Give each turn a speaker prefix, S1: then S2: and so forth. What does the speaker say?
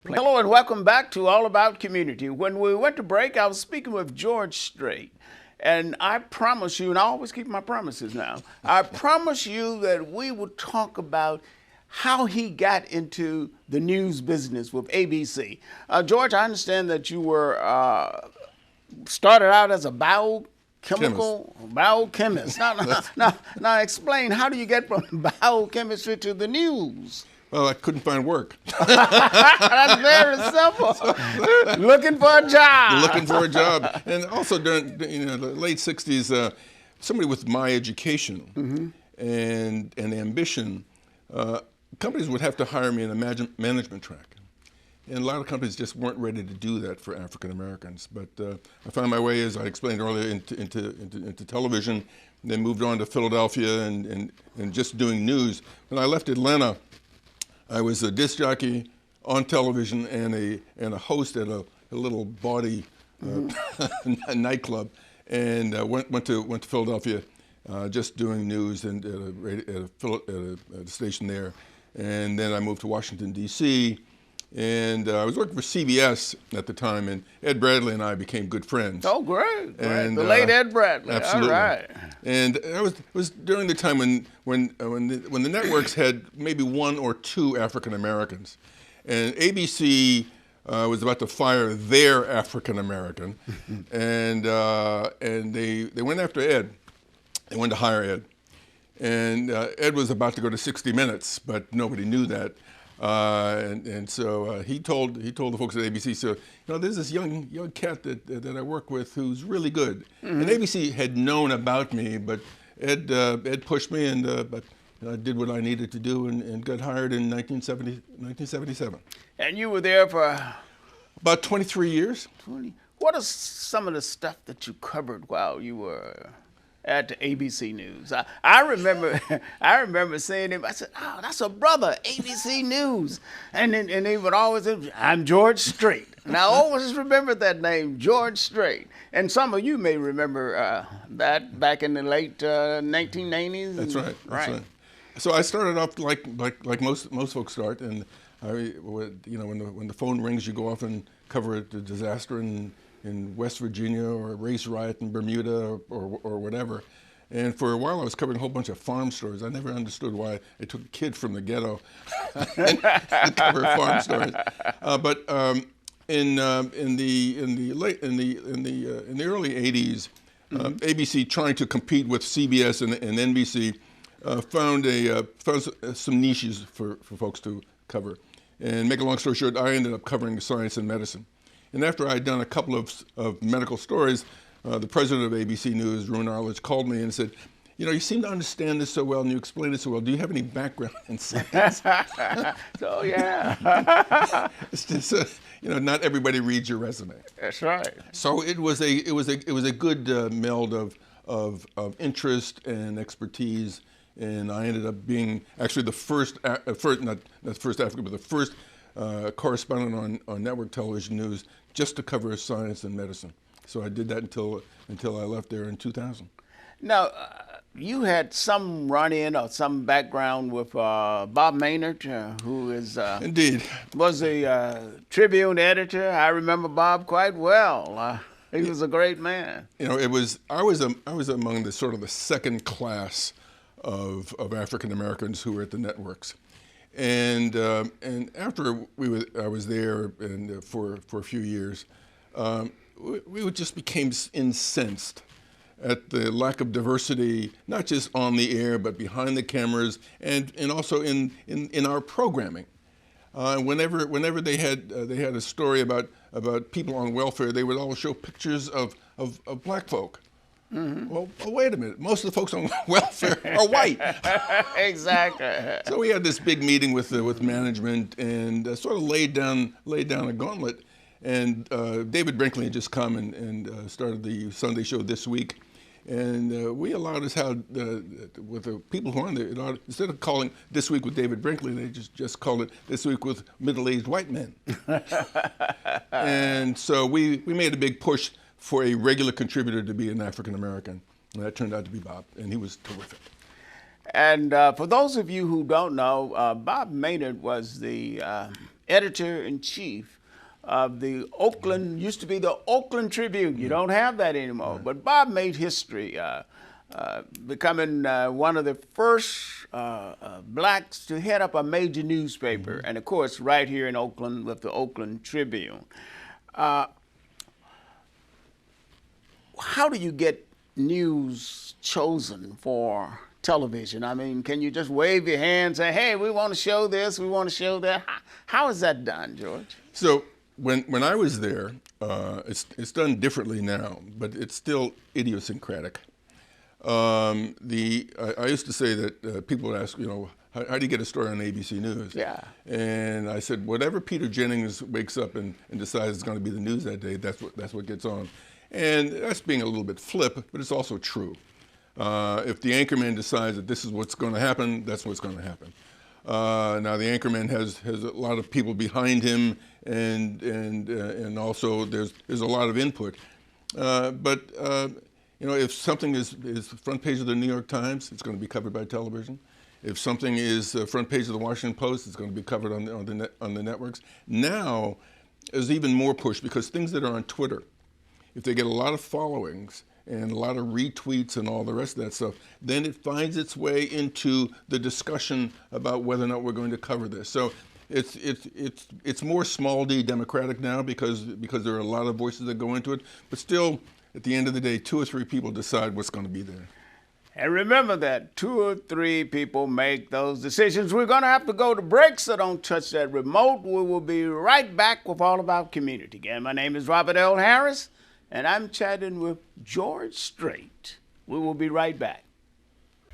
S1: Hello and welcome back to All About Community. When we went to break, I was speaking with George Strait. And I promise you, and I always keep my promises now, I promise you that we will talk about how he got into the news business with ABC. George, I understand that you were started out as a biochemist. Now, explain, how do you get from biochemistry to the news?
S2: Well, I couldn't find work.
S1: That's very simple. Looking for a job.
S2: Looking for a job. And also during the late 60s, somebody with my education and ambition, companies would have to hire me in a management track. And a lot of companies just weren't ready to do that for African Americans. But I found my way, as I explained earlier, into television, then moved on to Philadelphia and just doing news. When I left Atlanta, I was a disc jockey on television and a host at a little bawdy nightclub, and went to Philadelphia, just doing news and at a station there, and then I moved to Washington D.C. And I was working for CBS at the time, and Ed Bradley and I became good friends.
S1: Oh, great!
S2: And,
S1: the late Ed Bradley.
S2: Absolutely.
S1: All right.
S2: And it was during the time when the networks had maybe one or two African Americans, and ABC was about to fire their African American, and they went after Ed. They wanted to hire Ed, and Ed was about to go to 60 Minutes, but nobody knew that. So he told the folks at ABC, so there's this young cat that I work with who's really good. And ABC had known about me, but Ed pushed me, and but I did what I needed to do and got hired in 1977.
S1: And you were there for
S2: about 23 years.
S1: What is some of the stuff that you covered while you were at the ABC News? I remember seeing him. I said, "Oh, that's a brother, ABC News," and he would always say, "I'm George Strait." And I always remember that name, George Strait. And some of you may remember that back in the late 1990s.
S2: That's right. That's right. So I started off like most folks start, and when the phone rings, you go off and cover the disaster in West Virginia or a race riot in Bermuda or whatever. And for a while I was covering a whole bunch of farm stories. I never understood why I took a kid from the ghetto and cover farm stories. But in the early 80s, ABC, trying to compete with CBS and NBC, found some niches for folks to cover. And make a long story short, I ended up covering science and medicine. And after I had done a couple of medical stories, the president of ABC News, Roone Arledge, called me and said, "You seem to understand this so well and you explain it so well. Do you have any background in science?"
S1: So yeah.
S2: It's just, not everybody reads your resume.
S1: That's right.
S2: So it was a good meld of interest and expertise, and I ended up being actually the first not the first African, but the first correspondent on network television news just to cover science and medicine. So I did that until I left there in 2000.
S1: Now, you had some run-in or some background with Bob Maynard, who is
S2: Indeed
S1: was a Tribune editor. I remember Bob quite well. He was a great man.
S2: I was among the sort of the second class of African Americans who were at the networks. And after I was there and for a few years, we just became incensed at the lack of diversity, not just on the air but behind the cameras and also in our programming. Whenever they had a story about people on welfare, they would always show pictures of black folk. Well, wait a minute. Most of the folks on welfare are white.
S1: Exactly.
S2: So we had this big meeting with management and sort of laid down a gauntlet. And David Brinkley had just come and started the Sunday show This Week. And we allowed us how, with the people who are on there, instead of calling This Week with David Brinkley, they just called it This Week with Middle-Aged White Men. And so we made a big push for a regular contributor to be an African American. And that turned out to be Bob, and he was terrific.
S1: And for those of you who don't know, Bob Maynard was the editor-in-chief of the Oakland, used to be the Oakland Tribune. You don't have that anymore.
S2: Right.
S1: But Bob made history, becoming one of the first blacks to head up a major newspaper. And of course, right here in Oakland with the Oakland Tribune. How do you get news chosen for television? I mean, can you just wave your hand and say, hey, we want to show this, we want to show that? How is that done, George?
S2: So when I was there, it's done differently now, but it's still idiosyncratic. I used to say that people would ask, how do you get a story on ABC News?
S1: Yeah.
S2: And I said, whatever Peter Jennings wakes up and decides is going to be the news that day, that's what gets on. And that's being a little bit flip, but it's also true. If the anchorman decides that this is what's going to happen, that's what's going to happen. Now the anchorman has a lot of people behind him, and also there's a lot of input. But if something is front page of the New York Times, it's going to be covered by television. If something is front page of the Washington Post, it's going to be covered on the networks. Now there's even more push because things that are on Twitter, if they get a lot of followings and a lot of retweets and all the rest of that stuff, then it finds its way into the discussion about whether or not we're going to cover this. So it's more small d democratic now because there are a lot of voices that go into it. But still, at the end of the day, 2 or 3 people decide what's going to be there.
S1: And remember that 2 or 3 people make those decisions. We're going to have to go to break, so don't touch that remote. We will be right back with all about community. Again, my name is Robert L. Harris, and I'm chatting with George Strait. We will be right back.